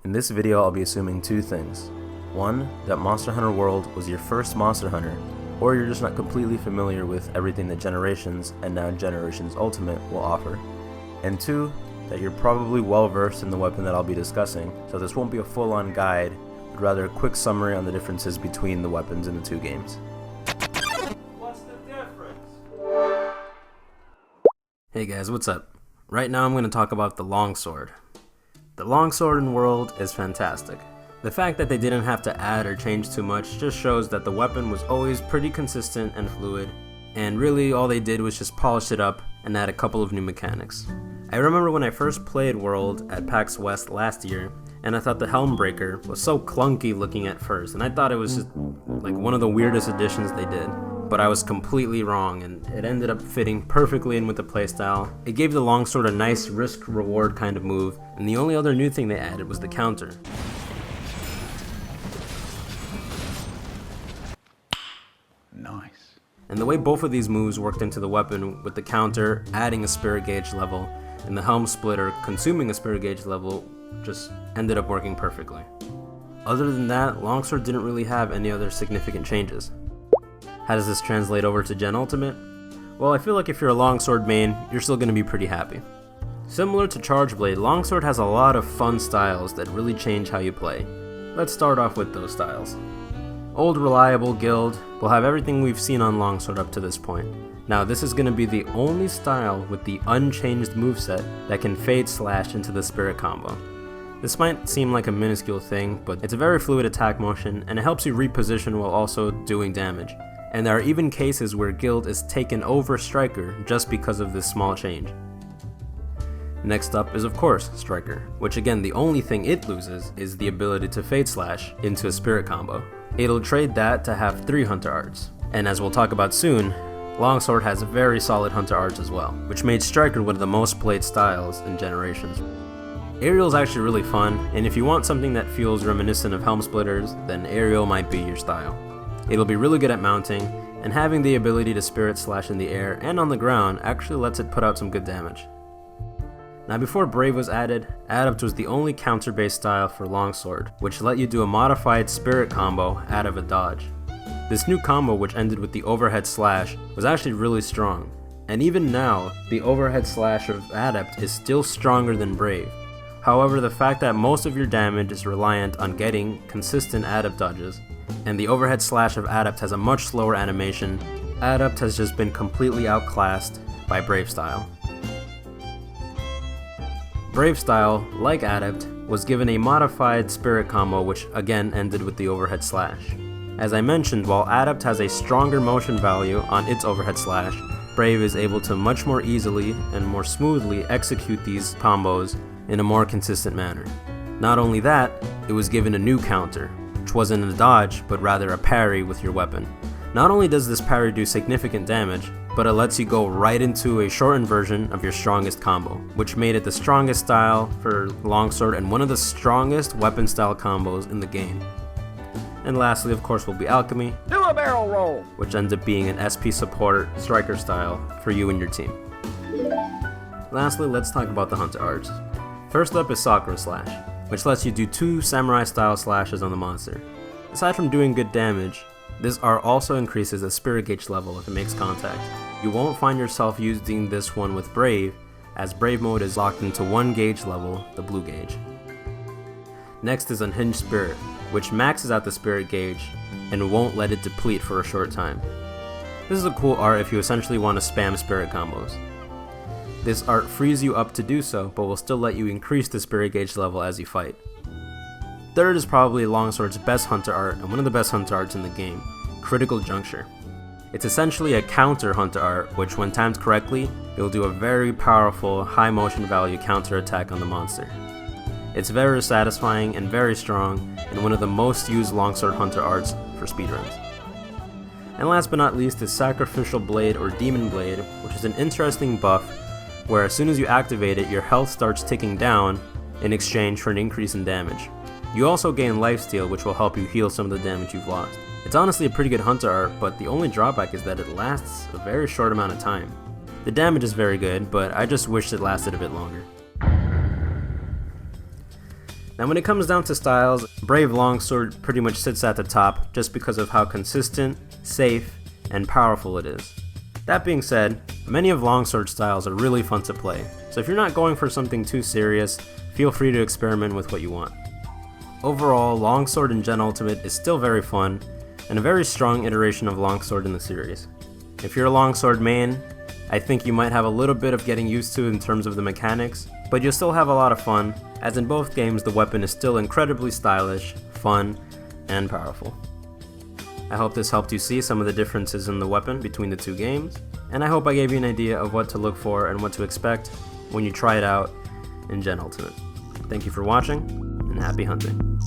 In this video, I'll be assuming two things. One, that Monster Hunter World was your first Monster Hunter, or you're just not completely familiar with everything that Generations and now Generations Ultimate will offer. And two, that you're probably well versed in the weapon that I'll be discussing, so this won't be a full-on guide, but rather a quick summary on the differences between the weapons in the two games. What's the difference? Hey guys, what's up? Right now I'm going to talk about the longsword. The longsword in World is fantastic. The fact that they didn't have to add or change too much just shows that the weapon was always pretty consistent and fluid, and really all they did was just polish it up and add a couple of new mechanics. I remember when I first played World at PAX West last year, and I thought the Helmbreaker was so clunky looking at first, and I thought it was just like one of the weirdest additions they did. But I was completely wrong, and it ended up fitting perfectly in with the playstyle. It gave the longsword a nice risk-reward kind of move, and the only other new thing they added was the counter. Nice. And the way both of these moves worked into the weapon, with the counter adding a spirit gauge level, and the helm splitter consuming a spirit gauge level, just ended up working perfectly. Other than that, longsword didn't really have any other significant changes. How does this translate over to Gen Ultimate? Well, I feel like if you're a longsword main, you're still going to be pretty happy. Similar to Charge Blade, longsword has a lot of fun styles that really change how you play. Let's start off with those styles. Old Reliable Guild will have everything we've seen on longsword up to this point. Now this is going to be the only style with the unchanged moveset that can Fade Slash into the Spirit combo. This might seem like a minuscule thing, but it's a very fluid attack motion and it helps you reposition while also doing damage. And there are even cases where Guild is taken over Stryker just because of this small change. Next up is of course Stryker, which again the only thing it loses is the ability to Fade Slash into a Spirit combo. It'll trade that to have 3 Hunter Arts. And as we'll talk about soon, longsword has very solid Hunter Arts as well, which made Stryker one of the most played styles in Generations. Aerial is actually really fun, and if you want something that feels reminiscent of Helm Splitters, then Aerial might be your style. It'll be really good at mounting, and having the ability to Spirit Slash in the air and on the ground actually lets it put out some good damage. Now before Brave was added, Adept was the only counter-based style for longsword, which let you do a modified Spirit combo out of a dodge. This new combo, which ended with the overhead slash, was actually really strong, and even now, the overhead slash of Adept is still stronger than Brave. However, the fact that most of your damage is reliant on getting consistent Adept dodges, and the overhead slash of Adept has a much slower animation, Adept has just been completely outclassed by Brave style. Brave style, like Adept, was given a modified Spirit combo which again ended with the overhead slash. As I mentioned, while Adept has a stronger motion value on its overhead slash, Brave is able to much more easily and more smoothly execute these combos in a more consistent manner. Not only that, it was given a new counter, which wasn't a dodge, but rather a parry with your weapon. Not only does this parry do significant damage, but it lets you go right into a shortened version of your strongest combo, which made it the strongest style for longsword and one of the strongest weapon style combos in the game. And lastly, of course, will be Alchemy. Do a barrel roll! Which ends up being an SP support Stryker style for you and your team. Lastly, let's talk about the Hunter Arts. First up is Sakura Slash, which lets you do 2 samurai style slashes on the monster. Aside from doing good damage, this art also increases the spirit gauge level if it makes contact. You won't find yourself using this one with Brave, as Brave mode is locked into 1 gauge level, the blue gauge. Next is Unhinged Spirit, which maxes out the spirit gauge and won't let it deplete for a short time. This is a cool art if you essentially want to spam spirit combos. This art frees you up to do so, but will still let you increase the spirit gauge level as you fight. Third is probably longsword's best Hunter art and one of the best Hunter arts in the game, Critical Juncture. It's essentially a counter Hunter art, which when timed correctly, it will do a very powerful high motion value counter attack on the monster. It's very satisfying and very strong, and one of the most used longsword Hunter arts for speedruns. And last but not least is Sacrificial Blade or Demon Blade, which is an interesting buff where as soon as you activate it, your health starts ticking down in exchange for an increase in damage. You also gain lifesteal, which will help you heal some of the damage you've lost. It's honestly a pretty good Hunter art, but the only drawback is that it lasts a very short amount of time. The damage is very good, but I just wish it lasted a bit longer. Now when it comes down to styles, Brave Longsword pretty much sits at the top just because of how consistent, safe, and powerful it is. That being said, many of Longsword styles are really fun to play, so if you're not going for something too serious, feel free to experiment with what you want. Overall, Longsword in Gen Ultimate is still very fun, and a very strong iteration of Longsword in the series. If you're a Longsword main, I think you might have a little bit of getting used to in terms of the mechanics, but you'll still have a lot of fun, as in both games the weapon is still incredibly stylish, fun, and powerful. I hope this helped you see some of the differences in the weapon between the two games, and I hope I gave you an idea of what to look for and what to expect when you try it out in Gen Ultimate. Thank you for watching, and happy hunting.